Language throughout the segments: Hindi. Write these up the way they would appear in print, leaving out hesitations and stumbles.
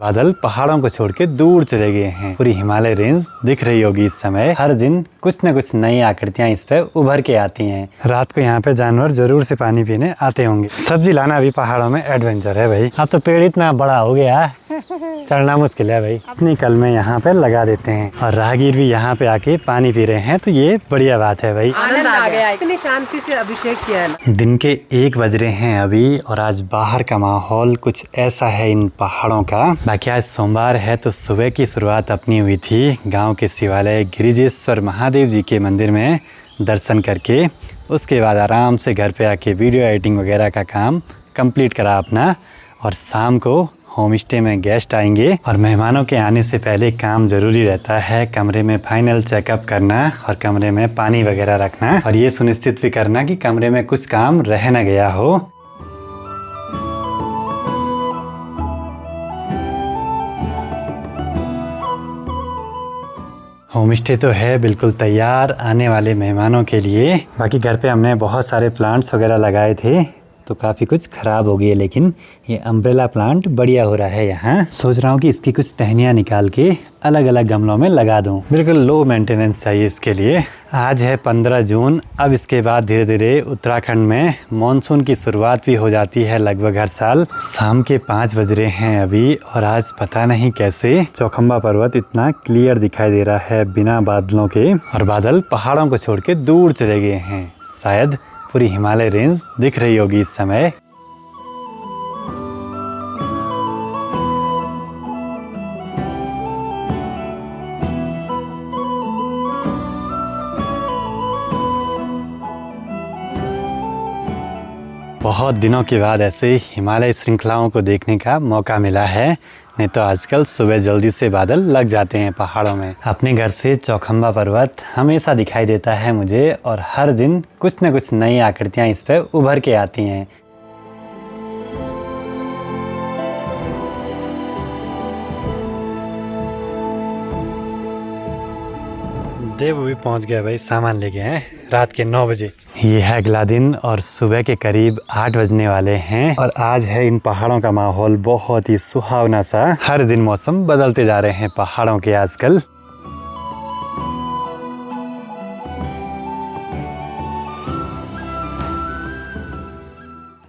बादल पहाड़ों को छोड़ के दूर चले गए हैं। पूरी हिमालय रेंज दिख रही होगी इस समय। हर दिन कुछ न कुछ नई आकृतियां इस पे उभर के आती हैं। रात को यहाँ पे जानवर जरूर से पानी पीने आते होंगे। सब्जी लाना भी पहाड़ों में एडवेंचर है भाई। अब तो पेड़ इतना बड़ा हो गया चढ़ना मुश्किल है भाई। इतनी कलमें यहाँ पे लगा देते हैं और राहगीर भी यहाँ पे आके पानी पी रहे हैं, तो ये बढ़िया बात है भाई। आनंद आ गया। इतनी शांति से अभिषेक किया है ना। दिन के 1 बज रहे हैं अभी और आज बाहर का माहौल कुछ ऐसा है इन पहाड़ों का। बाकी आज सोमवार है तो सुबह की शुरुआत अपनी हुई थी गांव के शिवालय गिरिजेश्वर महादेव जी के मंदिर में दर्शन करके। उसके बाद आराम से घर पे आके वीडियो एडिटिंग वगैरह का काम कंप्लीट करा अपना। और शाम को होम स्टे में गेस्ट आएंगे और मेहमानों के आने से पहले काम जरूरी रहता है कमरे में फाइनल चेकअप करना और कमरे में पानी वगैरह रखना और ये सुनिश्चित भी करना कि कमरे में कुछ काम रह न गया हो। होम स्टे तो है बिल्कुल तैयार आने वाले मेहमानों के लिए। बाकी घर पे हमने बहुत सारे प्लांट्स वगैरह लगाए थे तो काफ़ी कुछ ख़राब हो गई है, लेकिन ये अम्ब्रेला प्लांट बढ़िया हो रहा है यहाँ। सोच रहा हूँ कि इसकी कुछ टहनियाँ निकाल के अलग अलग गमलों में लगा दूँ। बिल्कुल लो मेंटेनेंस चाहिए इसके लिए। आज है 15 जून। अब इसके बाद धीरे धीरे उत्तराखंड में मॉनसून की शुरुआत भी हो जाती है लगभग हर साल। शाम के 5 बज रहे हैं अभी और आज पता नहीं कैसे चौखंबा पर्वत इतना क्लियर दिखाई दे रहा है बिना बादलों के। और बादल पहाड़ों को छोड़ के दूर चले गए हैं। शायद पूरी हिमालय रेंज दिख रही होगी इस समय। बहुत दिनों के बाद ऐसे हिमालय श्रृंखलाओं को देखने का मौका मिला है। नहीं तो आजकल सुबह जल्दी से बादल लग जाते हैं पहाड़ों में। अपने घर से चौखंबा पर्वत हमेशा दिखाई देता है मुझे और हर दिन कुछ न कुछ नई आकृतियां इस पे उभर के आती हैं। देव भी पहुंच गया भाई, सामान लेके हैं रात के 9 बजे। ये है अगला दिन और सुबह के करीब 8 बजने वाले हैं और आज है इन पहाड़ों का माहौल बहुत ही सुहावना सा। हर दिन मौसम बदलते जा रहे हैं पहाड़ों के आजकल।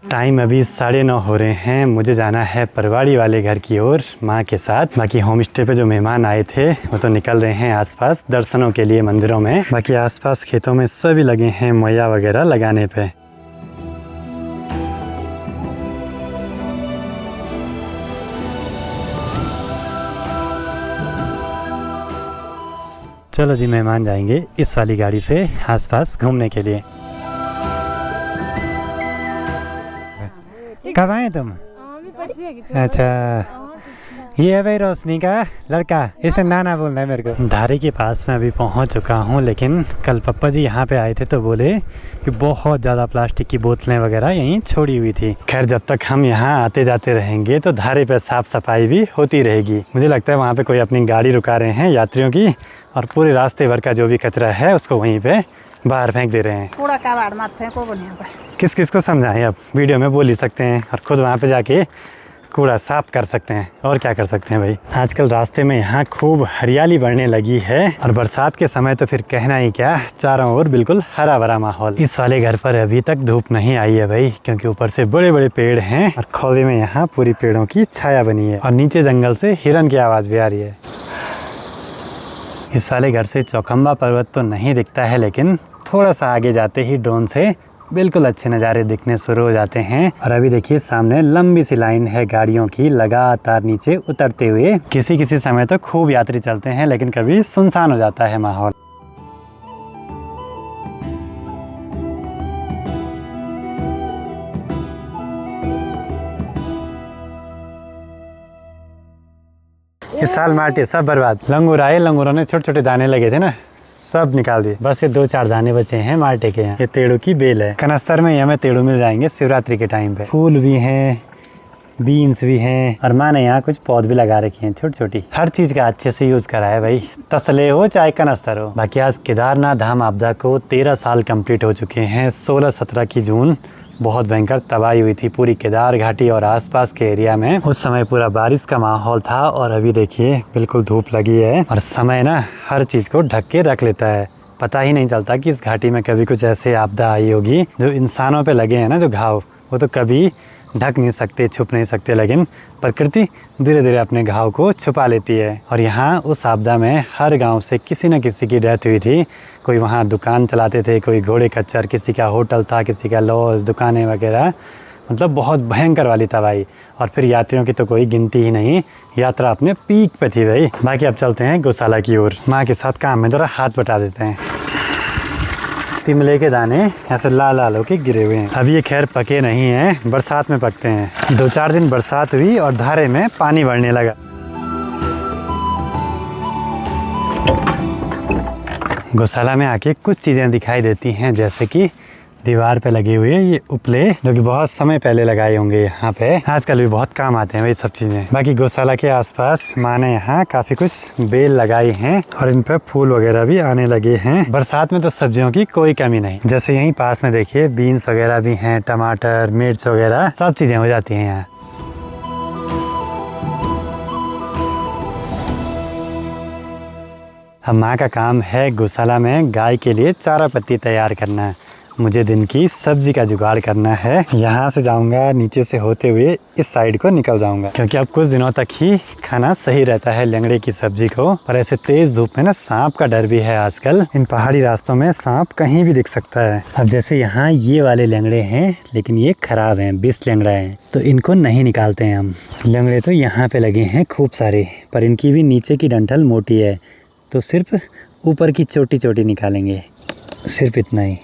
टाइम अभी 9:30 हो रहे हैं। मुझे जाना है परवाड़ी वाले घर की ओर माँ के साथ। बाकी होम स्टे पे जो मेहमान आए थे वो तो निकल रहे हैं आसपास दर्शनों के लिए मंदिरों में। बाकी आसपास खेतों में सभी लगे हैं मोया वगैरह लगाने पे। चलो जी, मेहमान जाएंगे इस वाली गाड़ी से आसपास घूमने के लिए। कब आए तुम? अच्छा, ये है भाई रोशनी का लड़का, इसे नाना बोलना है मेरे को। धारे के पास में अभी पहुंच चुका हूं, लेकिन कल पप्पा जी यहाँ पे आए थे तो बोले कि बहुत ज़्यादा प्लास्टिक की बोतलें वगैरह यहीं छोड़ी हुई थी। खैर, जब तक हम यहाँ आते जाते रहेंगे तो धारे पे साफ सफाई भी होती रहेगी। मुझे लगता है वहाँ पे कोई अपनी गाड़ी रुका रहे हैं यात्रियों की और पूरे रास्ते भर का जो भी कचरा है उसको वहीं पे बाहर फेंक दे रहे हैं। कूड़ा कबाड़ मत फेंको बढ़िया पे। किस किस को समझाएं, अब वीडियो में बोल ही सकते हैं और खुद वहाँ पे जाके कूड़ा साफ कर सकते हैं। और क्या कर सकते हैं भाई। आजकल रास्ते में यहाँ खूब हरियाली बढ़ने लगी है और बरसात के समय तो फिर कहना ही क्या, चारों ओर बिल्कुल हरा भरा माहौल। इस वाले घर पर अभी तक धूप नहीं आई है भाई, क्योंकि ऊपर से बड़े बड़े पेड़ हैं और खोले में यहाँ पूरी पेड़ों की छाया बनी है और नीचे जंगल से हिरन की आवाज़ भी आ रही है। इस वाले घर से चौखंबा पर्वत तो नहीं दिखता है, लेकिन थोड़ा सा आगे जाते ही ड्रोन से बिल्कुल अच्छे नज़ारे दिखने शुरू हो जाते हैं। और अभी देखिए सामने लंबी सी लाइन है गाड़ियों की लगातार नीचे उतरते हुए। किसी किसी समय तो खूब यात्री चलते हैं, लेकिन कभी सुनसान हो जाता है माहौल। इस साल मार्टे सब बर्बाद। लंगूर आए, लंगूरों ने छोटे छोटे दाने लगे थे ना, सब निकाल दिए। बस ये 2-4 दाने बचे हैं माल्टे के यहाँ। ये तेड़ू की बेल है। कनस्तर में हमें तेड़ू मिल जाएंगे शिवरात्रि के टाइम पे। फूल भी हैं, बीन्स भी हैं और माँ ने यहाँ कुछ पौध भी लगा रखी हैं छोटी छोटी। हर चीज का अच्छे से यूज करा है भाई, तसले हो चाहे कनस्तर हो। बाकी आज केदारनाथ धाम आपदा को 13 साल कंप्लीट हो चुके हैं। 16-17 की जून बहुत भयंकर तबाही हुई थी पूरी केदार घाटी और आसपास के एरिया में। उस समय पूरा बारिश का माहौल था और अभी देखिए बिल्कुल धूप लगी है और समय ना हर चीज़ को ढक के रख लेता है। पता ही नहीं चलता कि इस घाटी में कभी कुछ ऐसे आपदा आई होगी। जो इंसानों पे लगे हैं ना जो घाव, वो तो कभी ढक नहीं सकते, छुप नहीं सकते, लेकिन प्रकृति धीरे धीरे अपने घाव को छुपा लेती है। और यहाँ उस आपदा में हर गांव से किसी न किसी की डेथ हुई थी। कोई वहाँ दुकान चलाते थे, कोई घोड़े खच्चर, किसी का होटल था, किसी का लॉज, दुकानें वगैरह, मतलब बहुत भयंकर वाली तबाही। और फिर यात्रियों की तो कोई गिनती ही नहीं, यात्रा अपने पीक पे थी भाई। बाकी अब चलते हैं गौशाला की ओर। माँ के साथ काम में ज़रा हाथ बटा देते हैं। तिमले के दाने ऐसे लाल लाल होके गिरे हुए हैं। अभी ये खैर पके नहीं हैं, बरसात में पकते हैं। 2-4 दिन बरसात हुई और धारे में पानी बढ़ने लगा। गौशाला में आके कुछ चीज़ें दिखाई देती हैं, जैसे कि दीवार पे लगे हुए ये उपले, जो कि बहुत समय पहले लगाए होंगे यहाँ पे। आजकल भी बहुत काम आते हैं वही सब चीज़ें। बाकी गौशाला के आसपास माँ ने यहाँ काफ़ी कुछ बेल लगाई हैं और इन पे फूल वगैरह भी आने लगे हैं। बरसात में तो सब्जियों की कोई कमी नहीं। जैसे यहीं पास में देखिए बीन्स वगैरह भी हैं, टमाटर, मिर्च वगैरह सब चीज़ें हो जाती हैं यहाँ। अब माँ का काम है गौशाला में गाय के लिए चारा पत्ती तैयार करना। मुझे दिन की सब्जी का जुगाड़ करना है। यहाँ से जाऊँगा, नीचे से होते हुए इस साइड को निकल जाऊँगा, क्योंकि अब कुछ दिनों तक ही खाना सही रहता है लंगड़े की सब्जी को। पर ऐसे तेज़ धूप में ना सांप का डर भी है आजकल। इन पहाड़ी रास्तों में सांप कहीं भी दिख सकता है। अब जैसे यहाँ ये वाले लंगड़े हैं, लेकिन ये खराब हैं, 20 लंगड़ा हैं, तो इनको नहीं निकालते हैं हम। लंगड़े तो यहाँ पे लगे हैं खूब सारे, पर इनकी भी नीचे की डंठल मोटी है, तो सिर्फ ऊपर की चोटी चोटी निकालेंगे, सिर्फ इतना ही।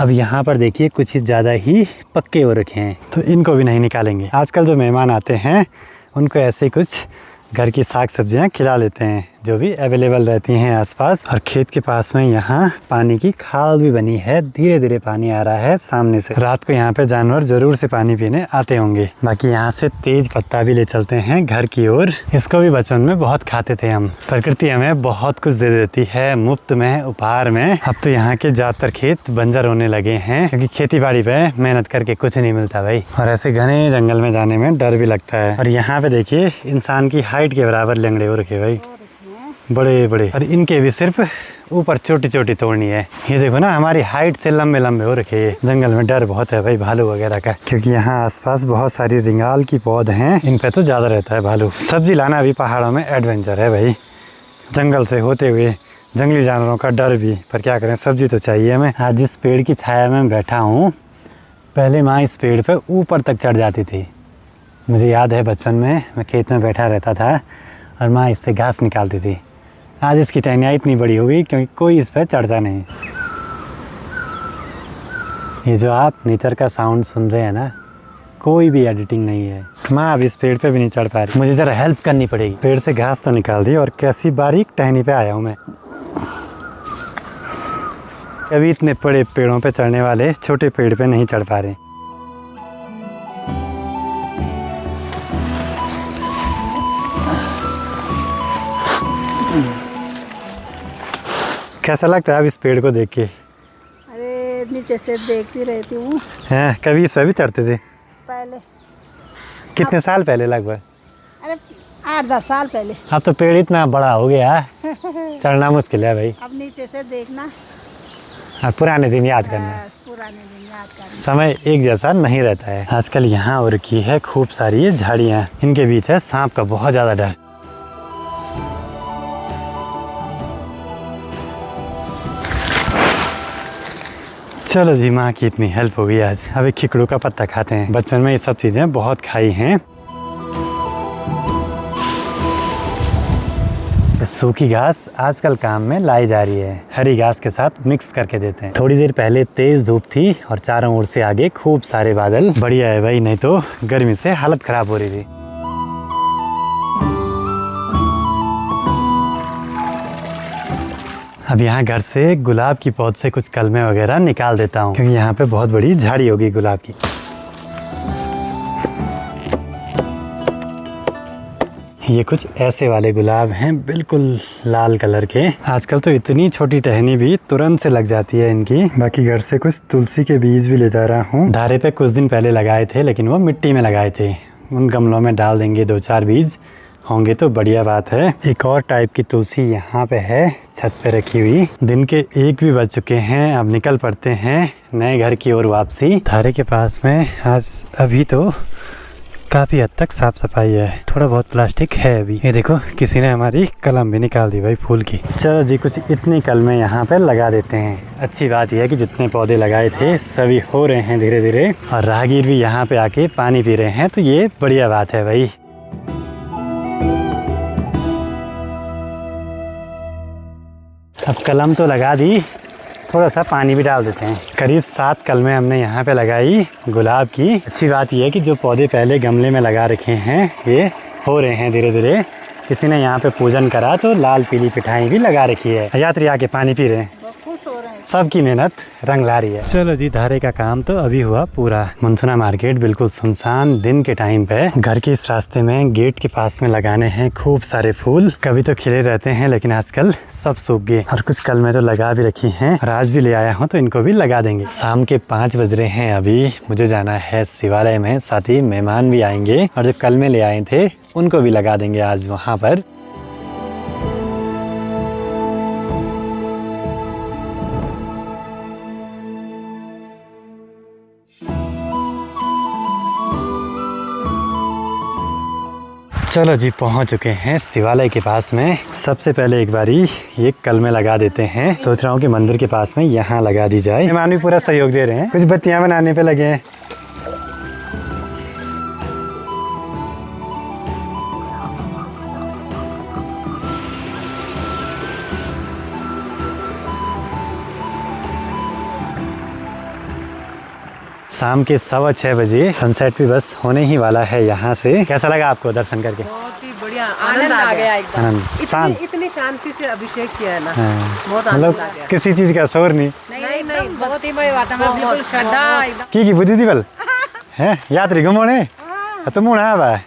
अब यहाँ पर देखिए कुछ ही ज़्यादा ही पक्के हो रखे हैं, तो इनको भी नहीं निकालेंगे। आजकल जो मेहमान आते हैं उनको ऐसे कुछ घर की साग सब्जियाँ खिला लेते हैं, जो भी अवेलेबल रहती हैं आसपास। और खेत के पास में यहाँ पानी की खाल भी बनी है, धीरे धीरे पानी आ रहा है सामने से। रात को यहाँ पे जानवर जरूर से पानी पीने आते होंगे। बाकी यहाँ से तेज पत्ता भी ले चलते हैं घर की ओर। इसको भी बचपन में बहुत खाते थे हम। प्रकृति हमें बहुत कुछ दे देती है मुफ्त में, उपहार में। अब तो यहाँ के ज़्यादातर खेत बंजर होने लगे हैं, क्योंकि खेती बाड़ी पे मेहनत करके कुछ नहीं मिलता भाई। और ऐसे घने जंगल में जाने में डर भी लगता है। और यहाँ पे देखिए इंसान की हाइट के बराबर लंगड़े हो रखे भाई, बड़े बड़े। और इनके भी सिर्फ ऊपर छोटी छोटी तोड़नी है। ये देखो ना, हमारी हाइट से लंबे लंबे हो रखे हैं। जंगल में डर बहुत है भाई भालू वगैरह का, क्योंकि यहाँ आसपास बहुत सारी रिंगाल की पौध हैं, इन पे तो ज़्यादा रहता है भालू। सब्जी लाना भी पहाड़ों में एडवेंचर है भाई, जंगल से होते हुए जंगली जानवरों का डर भी। पर क्या करें, सब्जी तो चाहिए हमें। आज जिस पेड़ की छाया में बैठा हूँ, पहले माँ इस पेड़ पर ऊपर तक चढ़ जाती थी। मुझे याद है बचपन में मैं खेत में बैठा रहता था और माँ इससे घास निकालती थी। आज इसकी टहनियाँ इतनी बड़ी हो गई क्योंकि कोई इस पर चढ़ता नहीं। ये जो आप नेचर का साउंड सुन रहे हैं ना, कोई भी एडिटिंग नहीं है। माँ अब इस पेड़ पे भी नहीं चढ़ पा रही, मुझे ज़रा हेल्प करनी पड़ेगी। पेड़ से घास तो निकाल दी और कैसी बारीक टहनी पे आया हूँ मैं। कभी इतने बड़े पेड़ों पे चढ़ने वाले छोटे पेड़ पे नहीं चढ़ पा रहे। कैसा लगता है अब इस पेड़ को देख के? अरे नीचे से देखती रहती हूँ। हैं, कभी इस पर भी चढ़ते थे? पहले कितने साल पहले लगभग? अरे 8-10 साल पहले। अब तो पेड़ इतना बड़ा हो गया चढ़ना मुश्किल है भाई। अब नीचे से देखना, अब पुराने दिन याद करना। पुराने दिन याद करना। समय एक जैसा नहीं रहता है। आजकल यहाँ हो रखी है खूब सारी ये झाड़ियाँ, इनके बीच है सांप का बहुत ज़्यादा डर। चलो जी, माँ की इतनी हेल्प हो गई आज। अब एक खिकड़ू का पत्ता खाते हैं। बचपन में ये सब चीज़ें बहुत खाई हैं। सूखी घास आजकल काम में लाई जा रही है, हरी घास के साथ मिक्स करके देते हैं। थोड़ी देर पहले तेज धूप थी और चारों ओर से आगे खूब सारे बादल। बढ़िया है भाई, नहीं तो गर्मी से हालत खराब हो रही थी। अब यहाँ घर से गुलाब की पौध से कुछ कलमे वगैरह निकाल देता हूँ, क्योंकि यहाँ पे बहुत बड़ी झाड़ी होगी गुलाब की। ये कुछ ऐसे वाले गुलाब हैं, बिल्कुल लाल कलर के। आजकल तो इतनी छोटी टहनी भी तुरंत से लग जाती है इनकी। बाकी घर से कुछ तुलसी के बीज भी ले जा रहा हूँ। धारे पे कुछ दिन पहले लगाए थे, लेकिन वो मिट्टी में लगाए थे। उन गमलों में डाल देंगे 2-4 बीज, होंगे तो बढ़िया बात है। एक और टाइप की तुलसी यहाँ पे है, छत पे रखी हुई। दिन के 1 भी बज चुके हैं, अब निकल पड़ते हैं नए घर की ओर वापसी। धारे के पास में आज अभी तो काफ़ी हद तक साफ सफाई है, थोड़ा बहुत प्लास्टिक है अभी। ये देखो किसी ने हमारी कलम भी निकाल दी भाई फूल की। चलो जी, कुछ इतनी कलमें यहाँ पे लगा देते हैं। अच्छी बात यह है कि जितने पौधे लगाए थे सभी हो रहे हैं धीरे धीरे, और राहगीर भी यहाँ पे आके पानी पी रहे हैं, तो ये बढ़िया बात है भाई। अब कलम तो लगा दी, थोड़ा सा पानी भी डाल देते हैं। करीब 7 कलमें हमने यहाँ पे लगाई गुलाब की। अच्छी बात यह है कि जो पौधे पहले गमले में लगा रखे हैं ये हो रहे हैं धीरे धीरे। किसी ने यहाँ पे पूजन करा तो लाल पीली पिठाई भी लगा रखी है। यात्री आके पानी पी रहे हैं, खुश हो रहे हैं। सबकी मेहनत रंग ला रही है। चलो जी, धारे का काम तो अभी हुआ पूरा। मुनसुना मार्केट बिल्कुल सुनसान दिन के टाइम पे। घर के इस रास्ते में गेट के पास में लगाने हैं खूब सारे फूल। कभी तो खिले रहते हैं, लेकिन आजकल सब सूख गए, और कुछ कल में तो लगा भी रखी हैं, और आज भी ले आया हूँ तो इनको भी लगा देंगे। शाम के 5 बज रहे हैं अभी। मुझे जाना है शिवालय में, साथ ही मेहमान भी आएंगे, और जो कल में ले आए थे उनको भी लगा देंगे आज वहाँ पर। चलो जी, पहुंच चुके हैं शिवालय के पास में। सबसे पहले एक बारी ये कलमें लगा देते हैं। सोच रहा हूँ कि मंदिर के पास में यहाँ लगा दी जाए। मेहमान भी पूरा सहयोग दे रहे हैं, कुछ बत्तियाँ बनाने पे लगे हैं। शाम के 6:15 बजे सनसेट भी बस होने ही वाला है यहाँ से। कैसा लगा आपको दर्शन करके? बहुत ही बढ़िया, आनंद आ गया एकदम। आनंद, शांत, इतनी शांति से अभिषेक किया है ना, हाँ। बहुत आनंद मतलब आ गया। किसी चीज का शोर नहीं। नहीं, बहुत ही वातावरण बिल्कुल श्रद्धा एकदम। की बुद्धि दिवल है यात्री घुमाने तो मुड़ा है भाई।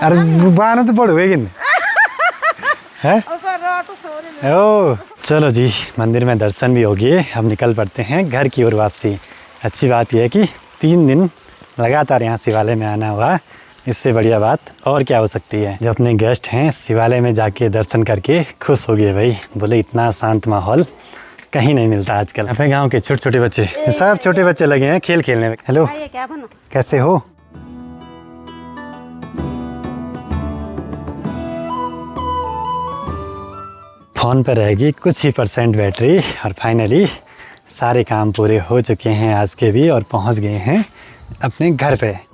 अरे बाना तो पड़ो है। ओ चलो जी, मंदिर में दर्शन भी हो गए। अब निकल पड़ते हैं घर की ओर वापसी। अच्छी बात यह है कि 3 दिन लगातार यहाँ शिवालय में आना हुआ, इससे बढ़िया बात और क्या हो सकती है। जो अपने गेस्ट हैं शिवालय में जाके दर्शन करके खुश हो गए भाई। बोले इतना शांत माहौल कहीं नहीं मिलता आजकल। अपने गांव के छोटे छोटे बच्चे, सब छोटे बच्चे लगे हैं खेल खेलने में। हेलो, कैसे हो? फ़ोन पर रहेगी कुछ ही % बैटरी, और फाइनली सारे काम पूरे हो चुके हैं आज के भी, और पहुंच गए हैं अपने घर पे।